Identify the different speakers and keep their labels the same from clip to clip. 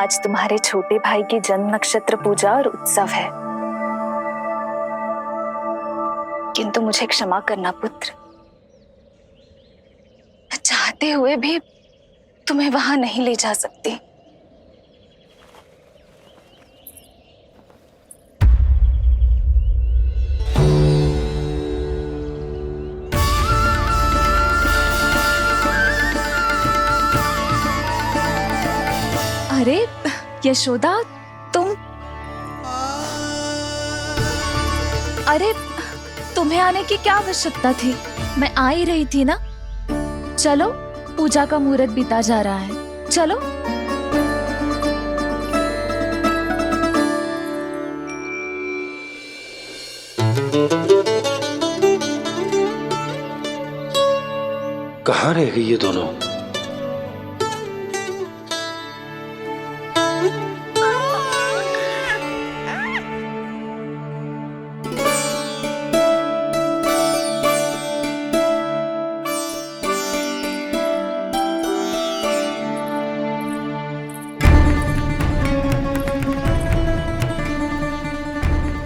Speaker 1: आज तुम्हारे छोटे भाई की जन्म नक्षत्र पूजा और उत्सव है, किंतु मुझे क्षमा करना पुत्र, मैं चाहते हुए भी तुम्हें वहां नहीं ले जा सकती। अरे यशोदा, अरे तुम्हें आने की क्या आवश्यकता थी? मैं आ ही रही थी ना। चलो, पूजा का मुहूर्त बीता जा रहा है, चलो।
Speaker 2: कहाँ रह गई ये दोनों?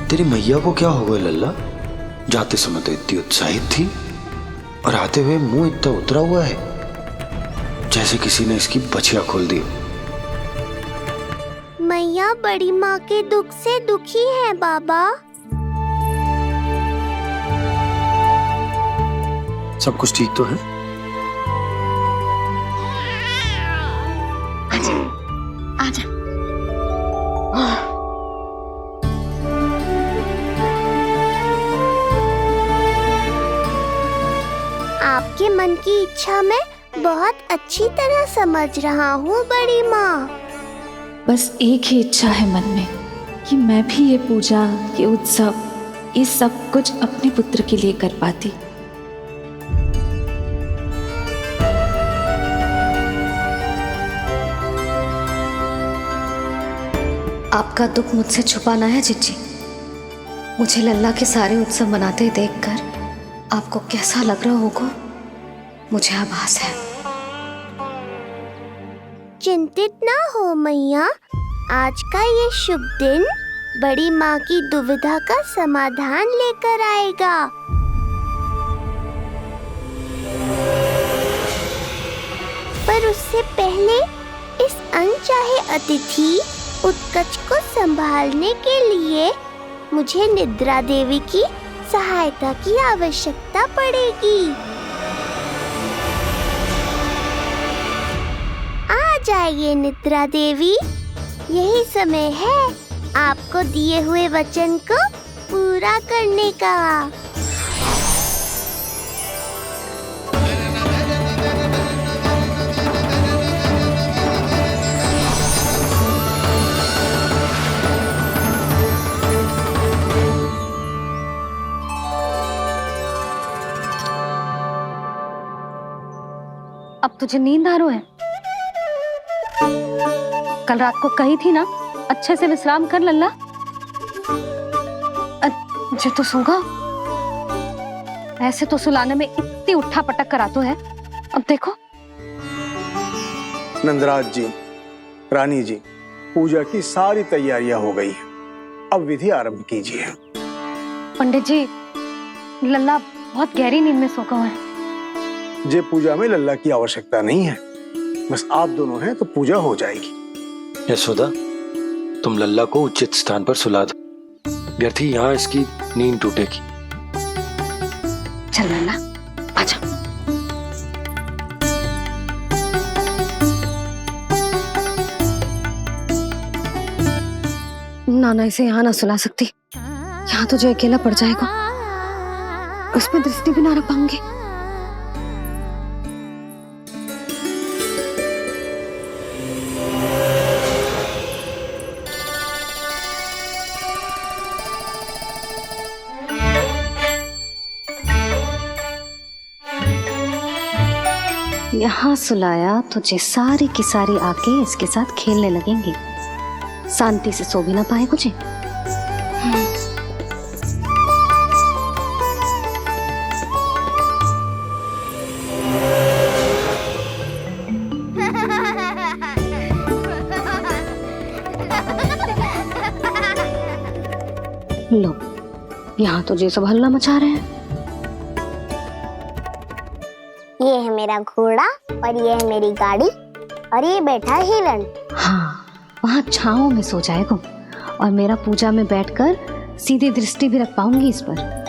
Speaker 2: तेरी मैया को क्या हो गया लल्ला? जाते समय तो इतनी उत्साहित थी और आते हुए मुंह इतना उतरा हुआ है जैसे किसी ने इसकी बछिया खोल दी।
Speaker 3: मैया बड़ी माँ के दुख से दुखी है बाबा।
Speaker 2: सब कुछ ठीक तो है?
Speaker 3: आजा। आपके मन की इच्छा मैं बहुत अच्छी तरह समझ रहा हूँ बड़ी माँ।
Speaker 1: बस एक ही इच्छा है मन में कि मैं भी ये पूजा, ये उत्सव, ये सब कुछ अपने पुत्र के लिए कर पाती।
Speaker 4: आपका दुख मुझसे छुपाना है जिज्जी। मुझे लल्ला के सारे उत्सव मनाते देखकर आपको कैसा लग रहा होगा, मुझे आभास है।
Speaker 3: चिंतित ना हो मैया, आज का ये शुभ दिन बड़ी माँ की दुविधा का समाधान लेकर आएगा। पर उससे पहले इस अनचाहे अतिथि उत्कच को संभालने के लिए मुझे निद्रा देवी की सहायता की आवश्यकता पड़ेगी। आ जाइए निद्रा देवी, यही समय है आपको दिए हुए वचन को पूरा करने का।
Speaker 4: अब तुझे नींद आ रही है? कल रात को कही थी ना अच्छे से विश्राम कर लल्ला। जो तो सोगा, ऐसे तो सुलाने में इतनी उठा पटक करा तो है। अब देखो।
Speaker 5: नंदराज जी, रानी जी, पूजा की सारी तैयारियां हो गई हैं। अब विधि आरंभ कीजिए।
Speaker 4: पंडित जी, लल्ला बहुत गहरी नींद में सो गया है।
Speaker 5: जे पूजा में लल्ला की आवश्यकता नहीं है, बस आप दोनों हैं तो पूजा हो जाएगी।
Speaker 2: यशोदा, तुम लल्ला को उचित स्थान पर सुला दो, व्यर्थ ही यहाँ इसकी नींद टूटेगी।
Speaker 4: चल लल्ला, आजा। नाना इसे यहाँ ना सुला सकती, यहाँ तो जो अकेला पड़ जाएगा उसमें दृष्टि भी ना रख पाऊंगी। यहाँ सुलाया तो जे सारी की सारी आके इसके साथ खेलने लगेंगी, शांति से सो भी ना पाए कुछ। लो, यहाँ तो ये सब हल्ला मचा रहे हैं।
Speaker 3: ये है मेरा घोड़ा और ये है मेरी गाड़ी और ये बैठा है हिरण।
Speaker 4: हाँ, वहाँ छांव में सो जाएगा और मेरा पूजा में बैठकर सीधी दृष्टि भी रख पाऊंगी इस पर।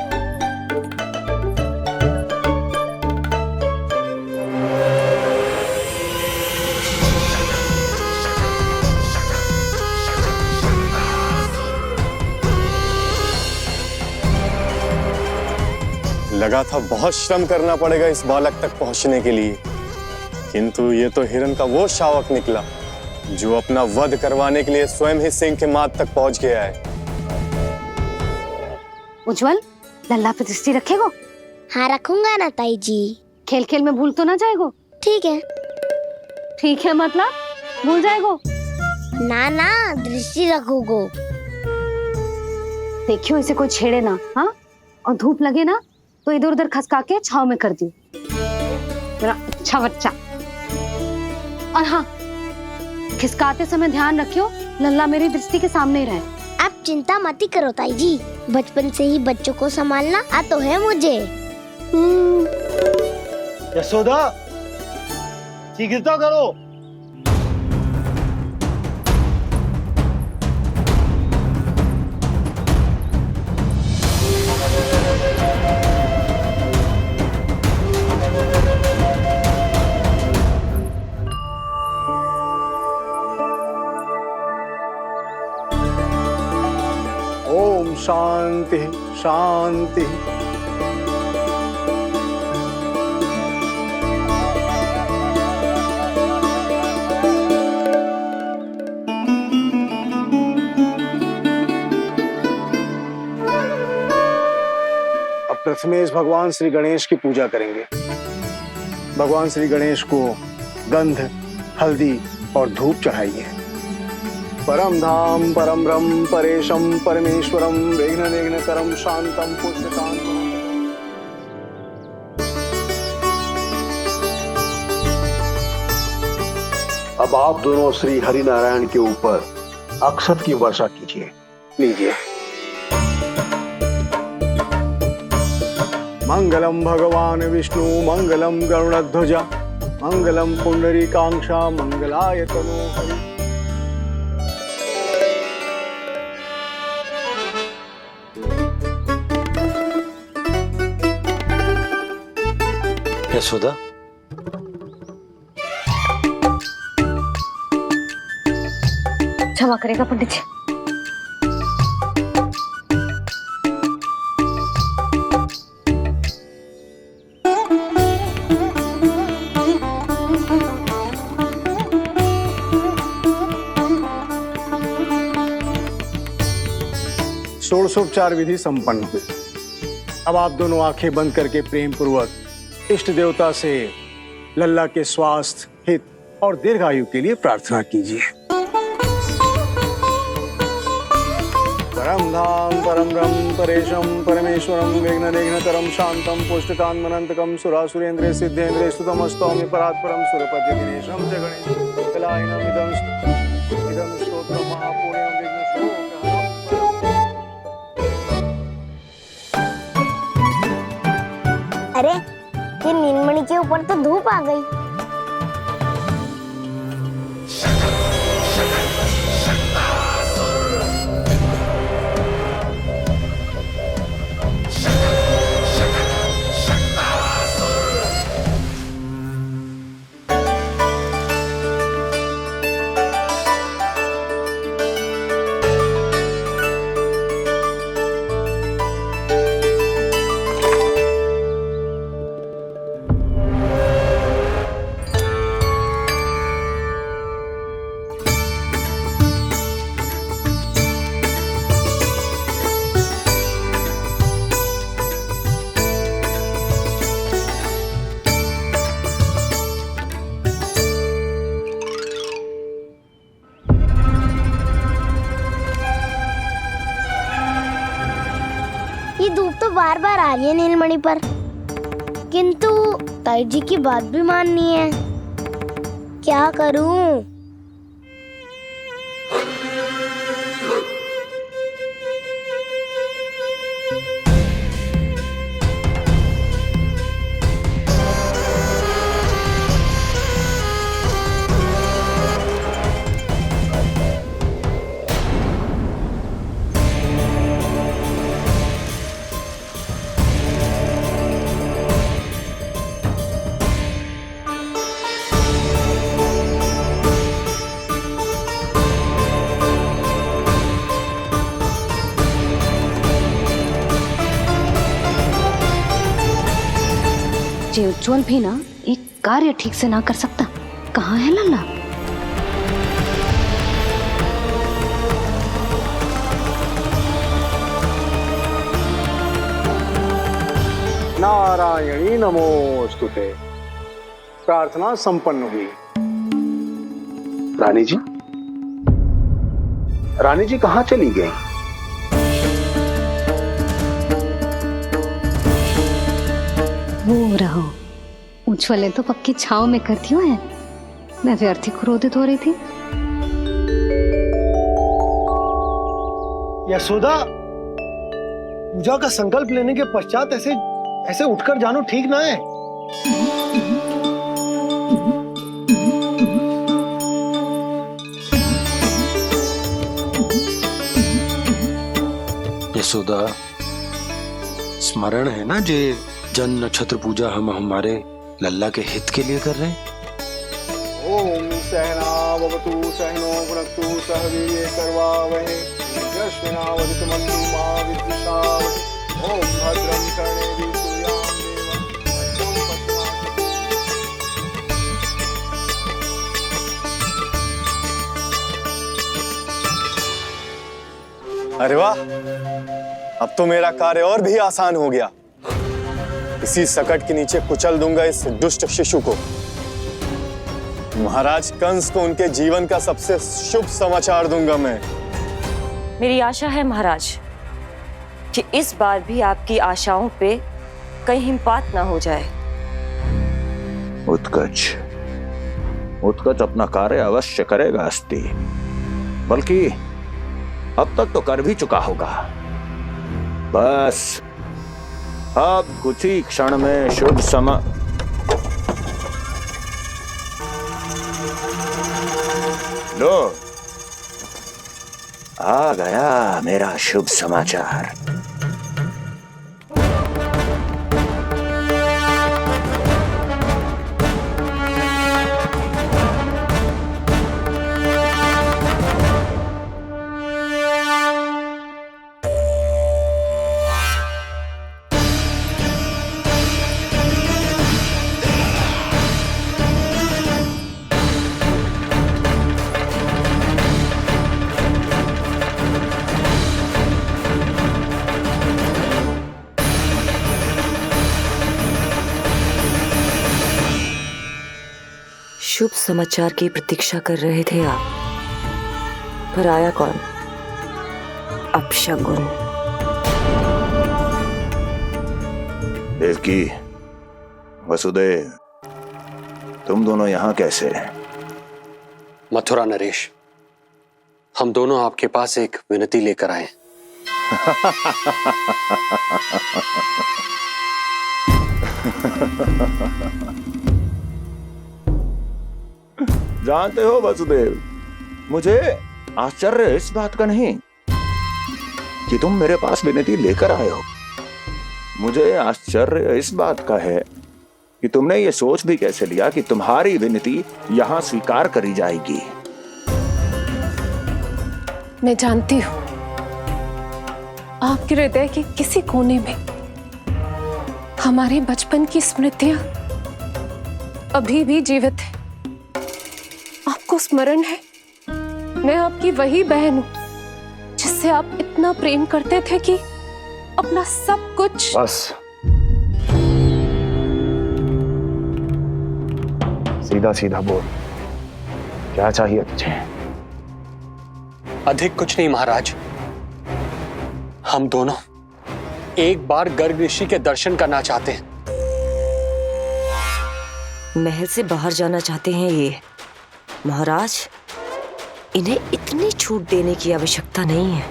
Speaker 6: लगा था बहुत श्रम करना पड़ेगा इस बालक तक पहुंचने के लिए, किंतु ये तो हिरण का वो शावक निकला जो अपना वध करवाने के लिए स्वयं ही सिंह के माथ तक पहुंच गया है।
Speaker 4: उज्जवल, लल्ला पे दृष्टि रखेगो?
Speaker 3: हाँ रखूंगा ना ताई जी।
Speaker 4: खेल खेल में भूल तो ना जाएगो?
Speaker 3: ठीक है।
Speaker 4: ठीक है मतलब भूल जाएगो?
Speaker 3: ना ना, दृष्टि रखोगो।
Speaker 4: देखियो इसे कोई छेड़े ना, हाँ? और धूप लगे ना तो इधर उधर खसका के छाव में कर दी। अच्छा बच्चा। और हाँ, खिसकाते समय ध्यान रखियो लल्ला मेरी दृष्टि के सामने ही रहे।
Speaker 3: आप चिंता मत ही करो ताई जी, बचपन से ही बच्चों को संभालना आता है मुझे।
Speaker 7: यशोदा, शीघ्रता करो।
Speaker 5: ओम शांति शांति। अब प्रथमेश भगवान श्री गणेश की पूजा करेंगे। भगवान श्री गणेश को गंध, हल्दी और धूप चढ़ाइए। परम धाम परम ब्रह्म परेशम परमेश्वरम विघ्न निघ्नकरम शांतम पुष्टकांतम।
Speaker 8: अब आप दोनों श्री हरि नारायण के ऊपर अक्षत की वर्षा कीजिए।
Speaker 5: लीजिए। मंगलम भगवान विष्णु मंगलम गरुड़ध्वजा मंगलम पुंडरीकांक्षा मंगलाय तनोहरि।
Speaker 2: यशोदा,
Speaker 4: क्षमा करेगा पंडित जी।
Speaker 5: षोडशोपचार विधि संपन्न हुई। अब आप दोनों आंखें बंद करके प्रेम पूर्वक इष्ट देवता से लल्ला के स्वास्थ्य, हित और दीर्घायु के लिए प्रार्थना कीजिए। परम धाम परम ब्रह्म परेशम परमेश्वरम विघ्न निघ्नकरम शांतम पुष्टकांतमनंतकम सुरासुरेंद्र सिद्धेंद्र स्तुतमस्तौमि परात्परम सुरपति दिनेशम च गणेश कलायनम इदं स्तोत्रम महापुण्यम विघ्नशोकहरम।
Speaker 3: अरे ये नीलमणि के ऊपर तो धूप आ गई। ये धूप तो बार बार आ रही है नीलमणि पर, किंतु ताई जी की बात भी माननी है। क्या करूं?
Speaker 4: जे उज्जवल भी ना एक कार्य ठीक से ना कर सकता। कहाँ है लल्ला?
Speaker 5: नारायणी नमोस्तुते। प्रार्थना संपन्न हुई।
Speaker 8: रानी जी, रानी जी कहाँ चली गई?
Speaker 4: वो रहो, उज्जवल ने तो पक्की छाव में कर दिया है। मैं व्यर्थ ही क्रोधित हो रही थी।
Speaker 7: यशोदा, पूजा का संकल्प लेने के पश्चात ऐसे उठकर जानो ठीक ना है।
Speaker 2: यशोदा, स्मरण है ना जे जन नक्षत्र पूजा हम हमारे लल्ला के हित के लिए कर रहे हैं।
Speaker 5: ओम सहना भवतु सहनो भुनक्तु सह वीर्येण करवावहै तेजस्विनावधीतमस्तु मा विद्विषावहै। ओम भद्रं कर्णेभिः सूर्यां देवं भद्रं
Speaker 6: अरे वाह, अब तो मेरा कार्य और भी आसान हो गया। इसी सकट के नीचे कुचल दूंगा इस दुष्ट शिशु को। महाराज कंस को उनके जीवन का सबसे शुभ समाचार दूंगा मैं।
Speaker 9: मेरी आशा है महाराज कि इस बार भी आपकी आशाओं पे कहीं हिमपात ना हो जाए।
Speaker 10: उत्कच अपना कार्य अवश्य करेगा अस्ति, बल्कि अब तक तो कर भी चुका होगा। बस अब कुछ ही क्षण में शुभ समय। लो, आ गया मेरा शुभ समाचार।
Speaker 9: शुभ समाचार की प्रतीक्षा कर रहे थे आप, पर आया कौन? अपशगुन।
Speaker 10: देवकी, वसुदेव, तुम दोनों यहाँ कैसे?
Speaker 11: मथुरा नरेश, हम दोनों आपके पास एक विनती लेकर आए।
Speaker 10: जानते हो वसुदेव, मुझे आश्चर्य इस बात का नहीं कि तुम मेरे पास विनती लेकर आए हो। मुझे आश्चर्य इस बात का है कि तुमने ये सोच भी कैसे लिया कि तुम्हारी विनती यहां स्वीकार करी जाएगी।
Speaker 12: मैं जानती हूं आपके हृदय के किसी कोने में हमारे बचपन की स्मृतियां अभी भी जीवित है। आपको स्मरण है, मैं आपकी वही बहन हूं जिससे आप इतना प्रेम करते थे कि अपना सब कुछ।
Speaker 5: बस, सीधा सीधा बोल, क्या चाहिए तुझे?
Speaker 11: अधिक कुछ नहीं महाराज, हम दोनों एक बार गर्ग ऋषि के दर्शन करना चाहते हैं।
Speaker 9: महल से बाहर जाना चाहते हैं ये। महाराज, इन्हें इतनी छूट देने की आवश्यकता नहीं है।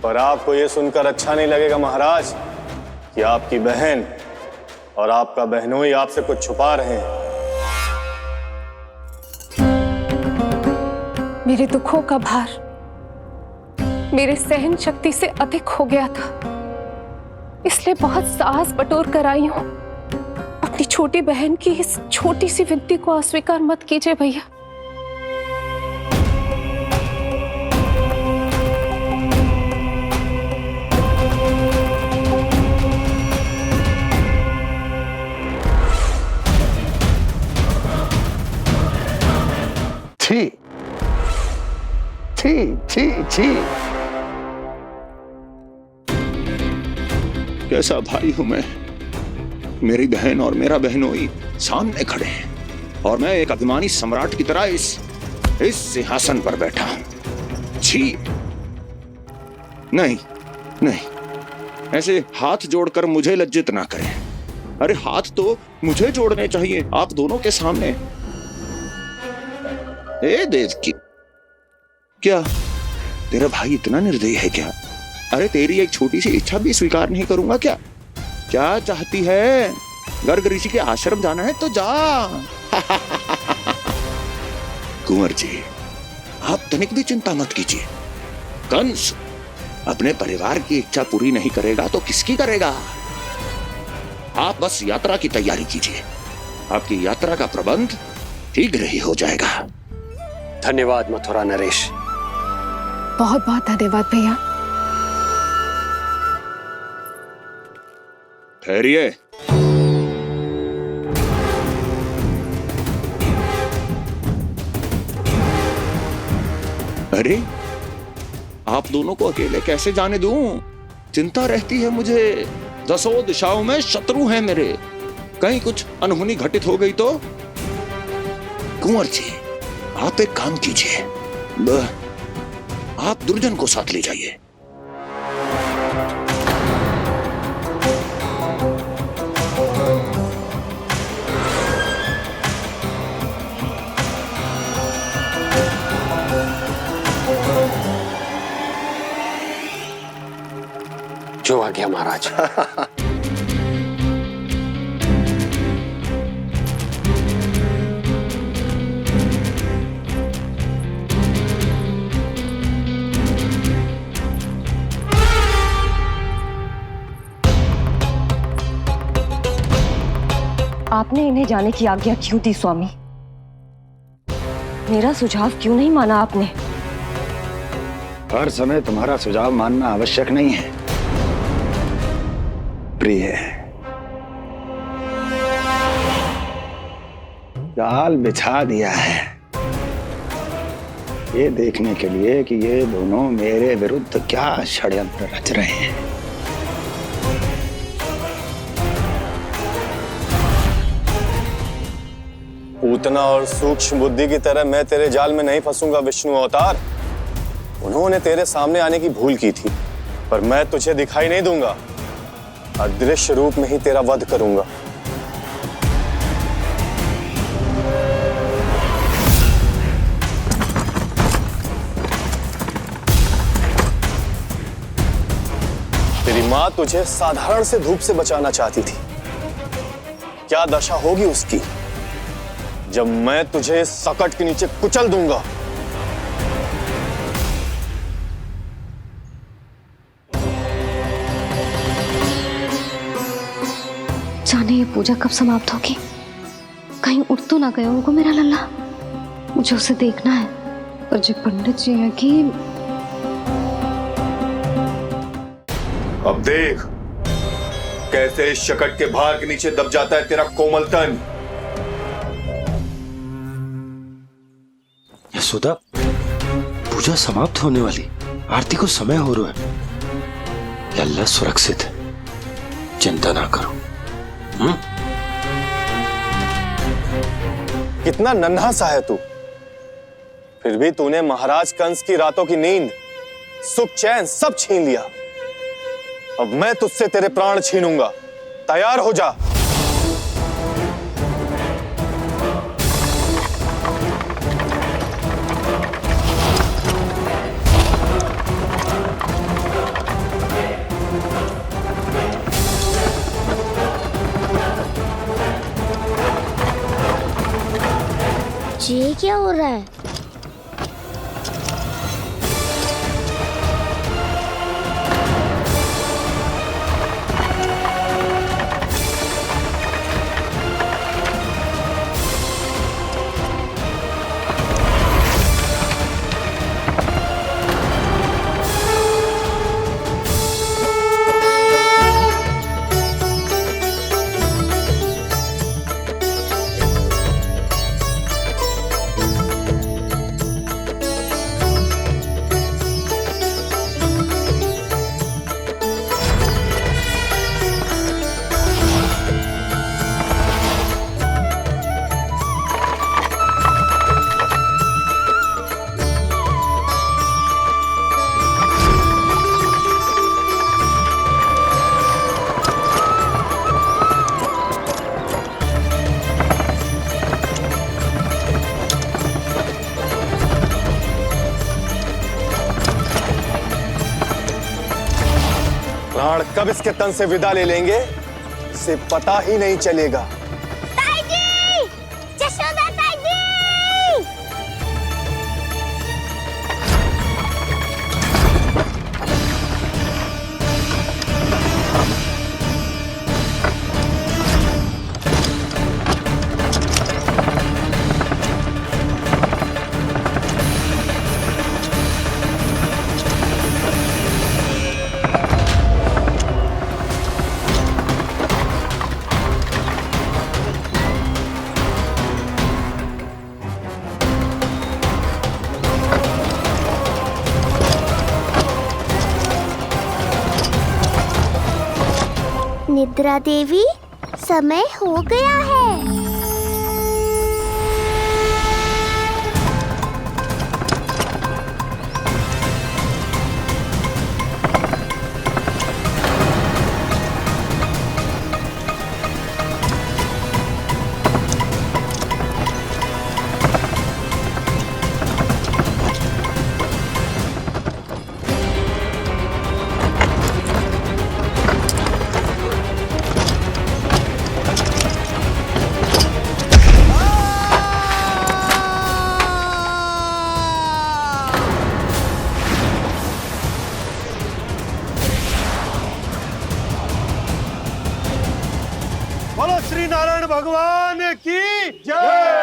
Speaker 6: पर आपको यह सुनकर अच्छा नहीं लगेगा महाराज कि आपकी बहन और आपका बहनोई आपसे कुछ छुपा रहे हैं।
Speaker 12: मेरे दुखों का भार मेरे सहन शक्ति से अधिक हो गया था, इसलिए बहुत साहस बटोर कर आई हूं। अपनी छोटी बहन की इस छोटी सी विनती को अस्वीकार मत कीजिए भैया।
Speaker 10: छी छी छी। कैसा भाई हूं मैं। मेरी बहन और मेरा बहनोई सामने खड़े हैं और मैं एक अभिमानी सम्राट की तरह इस सिंहासन पर बैठा हूं। छी। नहीं नहीं, ऐसे हाथ जोड़कर मुझे लज्जित ना करें। अरे हाथ तो मुझे जोड़ने चाहिए आप दोनों के सामने। ए देवकी, क्या तेरा भाई इतना निर्दयी है क्या? अरे तेरी एक छोटी सी इच्छा भी स्वीकार नहीं करूंगा क्या? क्या चाहती है? गर्ग ऋषि के आश्रम जाना है तो जा। कुंवर जी, आप तनिक भी चिंता मत कीजिए। कंस अपने परिवार की इच्छा पूरी नहीं करेगा तो किसकी करेगा? आप बस यात्रा की तैयारी कीजिए। आपकी यात्रा का प्रबंध शीघ्र ही हो जाएगा।
Speaker 11: धन्यवाद मथुरा नरेश।
Speaker 12: बहुत बहुत धन्यवाद भैया।
Speaker 10: ठहरिए। अरे आप दोनों को अकेले कैसे जाने दूं? चिंता रहती है मुझे। दसों दिशाओं में शत्रु हैं मेरे। कहीं कुछ अनहोनी घटित हो गई तो? कुंवर जी, आप एक काम कीजिए, आप दुर्जन को साथ ले जाइए।
Speaker 11: जो आ गया महाराज।
Speaker 9: आपने इन्हें जाने की आज्ञा क्यों दी स्वामी? मेरा सुझाव क्यों नहीं माना आपने?
Speaker 10: हर समय तुम्हारा सुझाव मानना आवश्यक नहीं है प्रिय। जाल बिछा दिया है ये देखने के लिए कि ये दोनों मेरे विरुद्ध क्या षड्यंत्र रच रहे हैं।
Speaker 6: पूतना और सूक्ष्म बुद्धि की तरह मैं तेरे जाल में नहीं फंसूंगा विष्णु अवतार। उन्होंने तेरे सामने आने की भूल की थी, पर मैं तुझे दिखाई नहीं दूंगा। अदृश्य रूप में ही तेरा वध करूंगा। तेरी मां तुझे साधारण से धूप से बचाना चाहती थी। क्या दशा होगी उसकी जब मैं तुझे इस सकट के नीचे कुचल दूंगा।
Speaker 4: जाने ये पूजा कब समाप्त होगी? कहीं उठ तो ना गया होगा मेरा लल्ला। मुझे उसे देखना है। पर जो पंडित जी है कि
Speaker 6: अब देख कैसे इस शकट के भार के नीचे दब जाता है तेरा कोमल तन।
Speaker 2: यशोदा, पूजा समाप्त होने वाली, आरती को समय हो रहा है। लल्ला सुरक्षित है, चिंता ना करो।
Speaker 6: कितना नन्हा सा है तू, फिर भी तूने महाराज कंस की रातों की नींद, सुख चैन सब छीन लिया। अब मैं तुझसे तेरे प्राण छीनूंगा। तैयार हो जा।
Speaker 3: ये क्या हो रहा है?
Speaker 6: प्राण कब इसके तन से विदा ले लेंगे इसे पता ही नहीं चलेगा।
Speaker 3: ताई जी! जशोदा ताई जी! निद्रा देवी, समय हो गया है।
Speaker 7: बोलो श्री नारायण भगवान की जय।